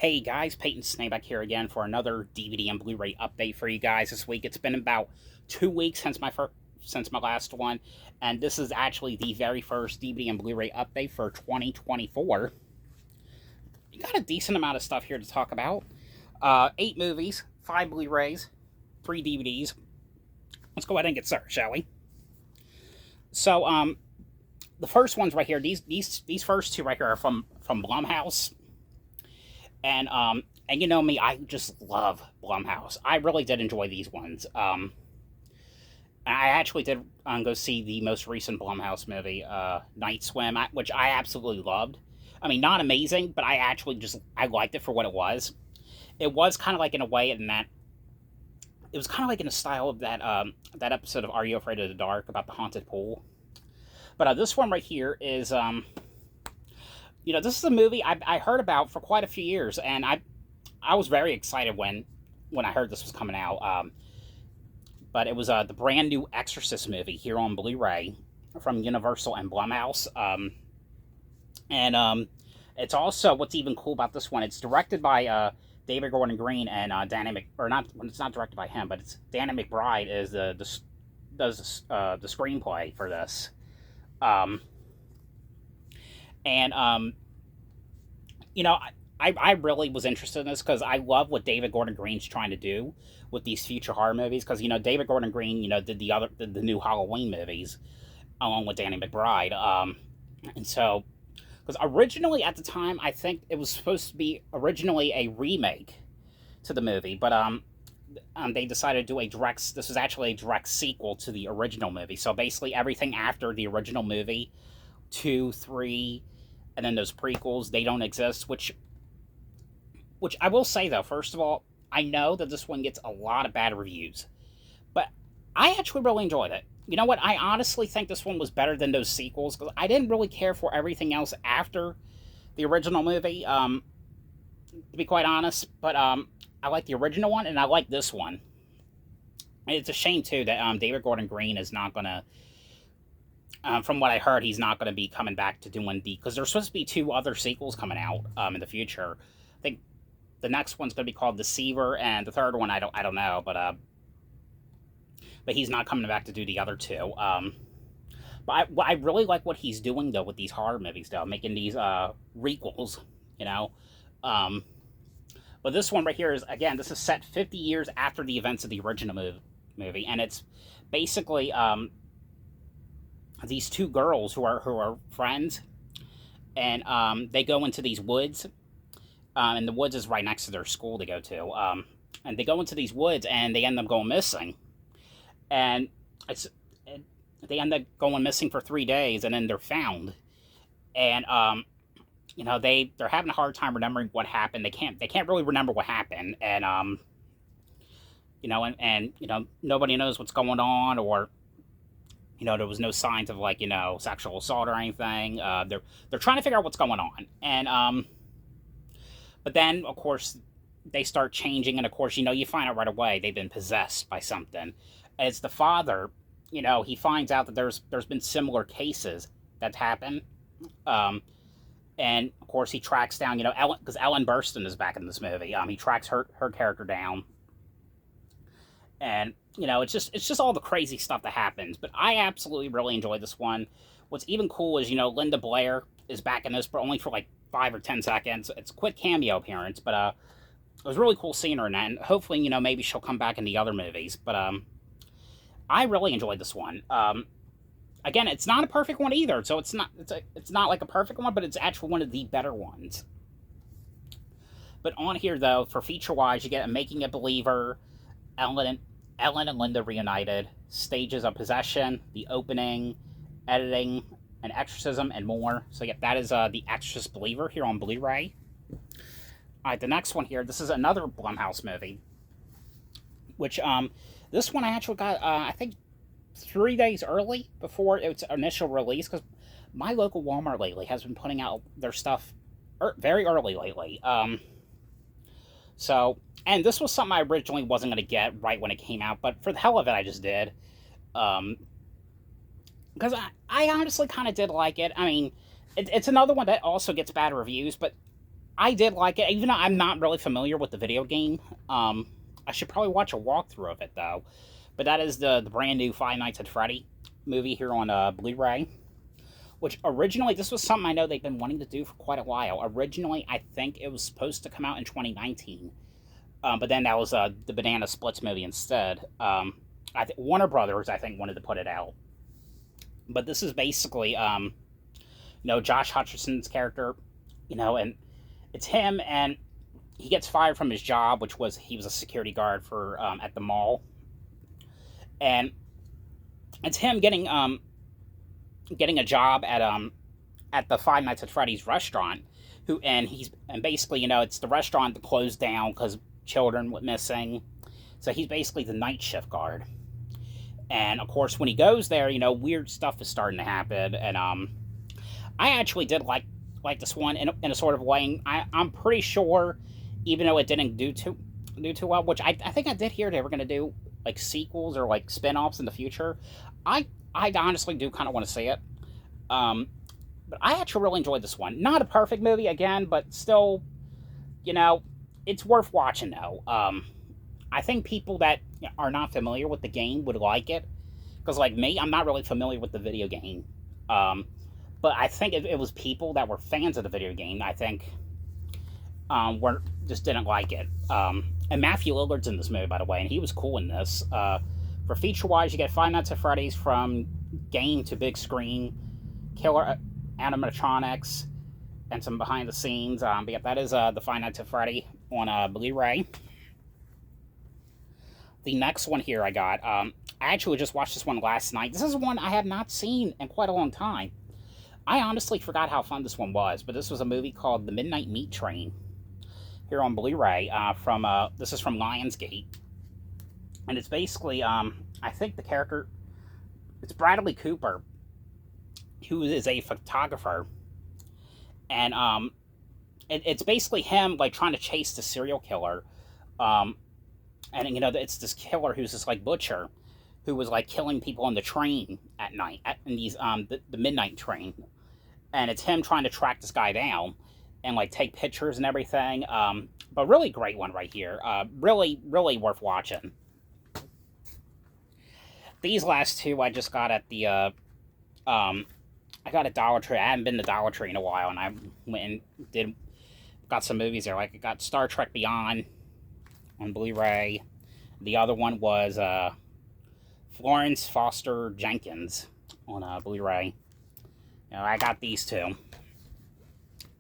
Hey guys, Peyton Snakeback here again for another DVD and Blu-ray update for you guys this week. It's been about 2 weeks since my last one, and this is actually the very first DVD and Blu-ray update for 2024. We got a decent amount of stuff here to talk about. 8 movies, 5 Blu-rays, 3 DVDs. Let's go ahead and get started, shall we? So, the first ones right here. These first two right here are from Blumhouse. And you know me, I just love Blumhouse. I really did enjoy these ones. I actually did go see the most recent Blumhouse movie, Night Swim, which I absolutely loved. I mean, not amazing, but I liked it for what it was. It was kind of like in a way in that, it was kind of like in the style of that episode of Are You Afraid of the Dark about the haunted pool. But this one right here is, this is a movie I heard about for quite a few years, and I was very excited when I heard this was coming out. But it was the brand new Exorcist movie here on Blu-ray from Universal and Blumhouse. It's also, what's even cool about this one, it's directed by David Gordon Green and it's not directed by him, but it's Danny McBride does the screenplay for this. I really was interested in this because I love what David Gordon Green's trying to do with these future horror movies. Because David Gordon Green, did the new Halloween movies along with Danny McBride. And so, because originally at the time, I think it was supposed to be originally a remake to the movie, but they decided to do this was actually a direct sequel to the original movie. So basically, everything after the original movie, 2, 3. And then those prequels, they don't exist, which I will say, though, first of all, I know that this one gets a lot of bad reviews, but I actually really enjoyed it. You know what? I honestly think this one was better than those sequels, because I didn't really care for everything else after the original movie, to be quite honest, but I like the original one, and I like this one. And it's a shame, too, that David Gordon Green is not going to, from what I heard, he's not going to be coming back to doing because there's supposed to be 2 other sequels coming out in the future. I think the next one's going to be called Deceiver, and the third one I don't know, but he's not coming back to do the other 2. But I really like what he's doing though with these horror movies though, making these requels, But this one right here is, again, this is set 50 years after the events of the original movie, and it's basically these 2 girls who are friends, and they go into these woods, and the woods is right next to their school they go to, and they go into these woods and they end up going missing, and they end up going missing for 3 days, and then they're found, and they're having a hard time remembering what happened. They can't really remember what happened, and nobody knows what's going on, or there was no signs of sexual assault or anything. They're trying to figure out what's going on, and but then of course they start changing, and of course you find out right away they've been possessed by something. As the father, he finds out that there's been similar cases that happen, and of course he tracks down Ellen, because Ellen Burstyn is back in this movie. He tracks her character down, and it's just all the crazy stuff that happens. But I absolutely really enjoyed this one. What's even cool is, Linda Blair is back in this, but only for like 5 or 10 seconds. It's a quick cameo appearance, but it was really cool seeing her in that. And hopefully, maybe she'll come back in the other movies. But I really enjoyed this one. Again, it's not a perfect one either, so it's not like a perfect one, but it's actually one of the better ones. But on here, though, for feature-wise, you get Making a Believer, Ellen and Linda reunited, stages of possession, the opening, editing, and exorcism, and more. So yeah, that is the Exorcist Believer here on Blu-ray. Alright, the next one here, this is another Blumhouse movie, which this one I actually got I think 3 days early before its initial release, because my local Walmart lately has been putting out their stuff very early lately. And this was something I originally wasn't going to get right when it came out, but for the hell of it, I just did. Because I honestly kind of did like it. I mean, it's another one that also gets bad reviews, but I did like it, even though I'm not really familiar with the video game. I should probably watch a walkthrough of it, though. But that is the brand new Five Nights at Freddy movie here on Blu-ray. Which originally, this was something I know they've been wanting to do for quite a while. Originally, I think it was supposed to come out in 2019. But then that was the Banana Splits movie instead. Warner Brothers, I think, wanted to put it out. But this is basically, Josh Hutcherson's character, and it's him, and he gets fired from his job, which was, he was a security guard for at the mall. And it's him getting a job at the Five Nights at Freddy's restaurant, and basically, it's the restaurant that closed down because children went missing. So he's basically the night shift guard. And of course, when he goes there, weird stuff is starting to happen. And I actually did like this one in a sort of way. I'm pretty sure, even though it didn't do too well, which I think I did hear they were going to do like sequels or like spin-offs in the future. I honestly do kind of want to see it. But I actually really enjoyed this one. Not a perfect movie again, but still, it's worth watching though. I think people that are not familiar with the game would like it, because like me, I'm not really familiar with the video game. But I think if it was people that were fans of the video game, I think just didn't like it. And Matthew Lillard's in this movie, by the way, and he was cool in this. For feature-wise, you get Five Nights at Freddy's from game to big screen, killer animatronics, and some behind the scenes. But yeah, that is the Five Nights at Freddy on Blu-ray. The next one here I got, I actually just watched this one last night. This is one I have not seen in quite a long time. I honestly forgot how fun this one was, but this was a movie called The Midnight Meat Train here on Blu-ray. This is from Lionsgate. And it's basically, I think the character, it's Bradley Cooper, who is a photographer. And it's basically him, like, trying to chase the serial killer. And, it's this killer who's this, like, butcher who was, like, killing people on the train at night, in these, the midnight train. And it's him trying to track this guy down and, like, take pictures and everything. But really great one right here. Really, really worth watching. These last two I just got at the, I got at Dollar Tree. I haven't been to Dollar Tree in a while, and I went and got some movies there. Like, I got Star Trek Beyond on Blu-ray. The other one was Florence Foster Jenkins on Blu-ray. I got these two.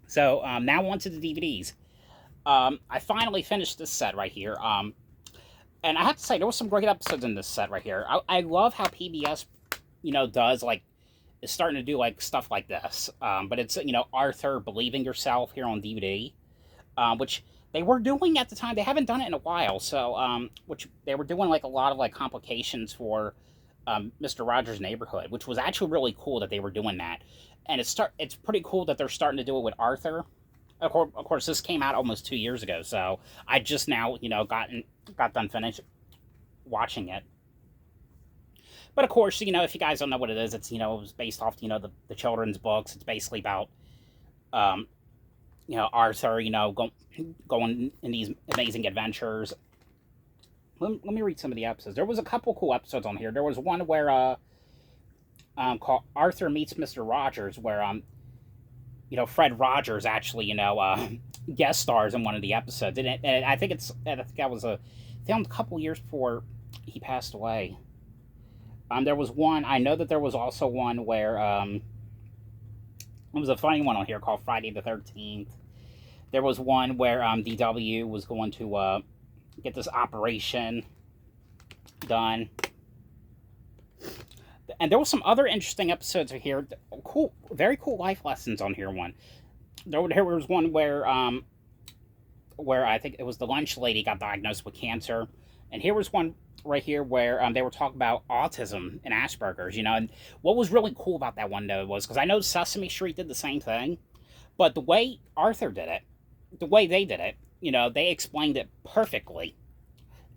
So, now on to the DVDs. I finally finished this set right here. And I have to say, there were some great episodes in this set right here. I love how PBS, does, like, is starting to do, like, stuff like this. But it's, Arthur Believe in Yourself here on DVD, which they were doing at the time. They haven't done it in a while, so, which they were doing, like, a lot of, like, complications for Mr. Rogers' Neighborhood, which was actually really cool that they were doing that. And it's pretty cool that they're starting to do it with Arthur. Of course, this came out almost 2 years ago, so I just now, got done finished watching it. But of course, if you guys don't know what it is, it's, it was based off, the children's books. It's basically about, Arthur, going in these amazing adventures. Let me read some of the episodes. There was a couple cool episodes on here. There was one where, called Arthur Meets Mr. Rogers, where, Fred Rogers actually, guest stars in one of the episodes. And I think that was filmed a couple years before he passed away. There was one, I know that there was also one where, it was a funny one on here called Friday the 13th. There was one where, DW was going to, get this operation done. And there was some other interesting episodes here. Cool, very cool life lessons on here. There was one where I think it was the lunch lady got diagnosed with cancer, and here was one right here where they were talking about autism and Asperger's. And what was really cool about that one though was, because I know Sesame Street did the same thing, but the way Arthur did it, the way they did it, they explained it perfectly.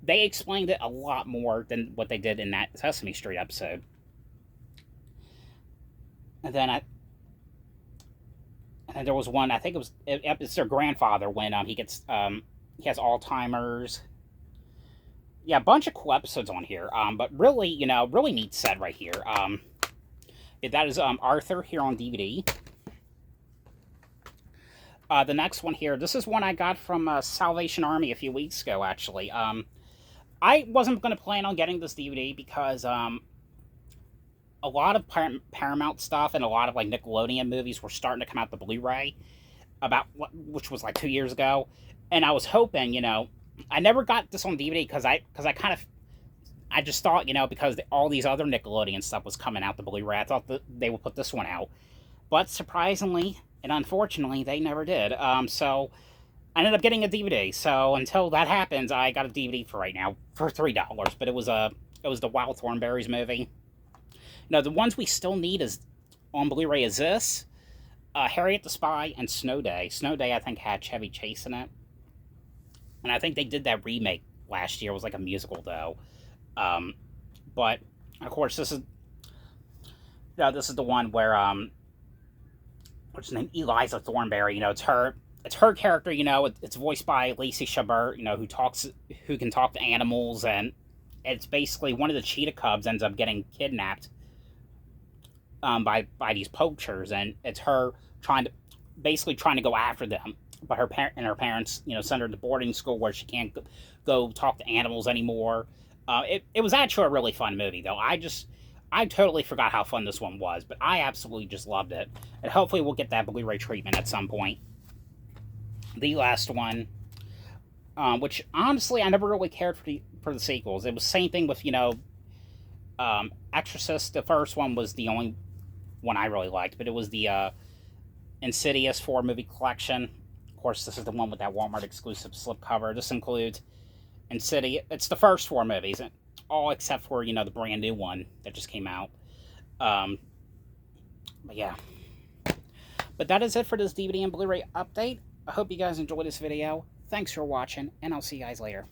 They explained it a lot more than what they did in that Sesame Street episode. And And there was one, I think it's their grandfather when he has Alzheimer's. Yeah, a bunch of cool episodes on here. But really, really neat set right here. That is Arthur here on DVD. The next one here, this is one I got from Salvation Army a few weeks ago, actually. I wasn't going to plan on getting this DVD because a lot of Paramount stuff and a lot of like Nickelodeon movies were starting to come out the Blu-ray, which was like 2 years ago, and I was hoping, I never got this on DVD because I just thought, because all these other Nickelodeon stuff was coming out the Blu-ray, I thought that they would put this one out, but surprisingly and unfortunately, they never did. So I ended up getting a DVD. So until that happens, I got a DVD for right now for $3. But it was the Wild Thornberrys movie. The ones we still need is on Blu-ray is this, Harriet the Spy, and Snow Day. Snow Day, I think, had Chevy Chase in it, and I think they did that remake last year. It was like a musical though. But of course, this is the one where what's her name? Eliza Thornberry. It's her character. It's voiced by Lacey Chabert. Who can talk to animals, and it's basically one of the cheetah cubs ends up getting kidnapped by these poachers, and it's her trying to go after them. But her parents, send her to boarding school where she can't go talk to animals anymore. It was actually a really fun movie, though. I totally forgot how fun this one was, but I absolutely just loved it. And hopefully we'll get that Blu-ray treatment at some point. The last one, which honestly I never really cared for the sequels. It was the same thing with, Exorcist. The first one was the only one I really liked, but it was the Insidious 4-movie collection. Of course, this is the one with that Walmart exclusive slipcover. This includes Insidious. It's the first 4 movies, all except for, the brand new one that just came out. But yeah. But that is it for this DVD and Blu-ray update. I hope you guys enjoyed this video. Thanks for watching, and I'll see you guys later.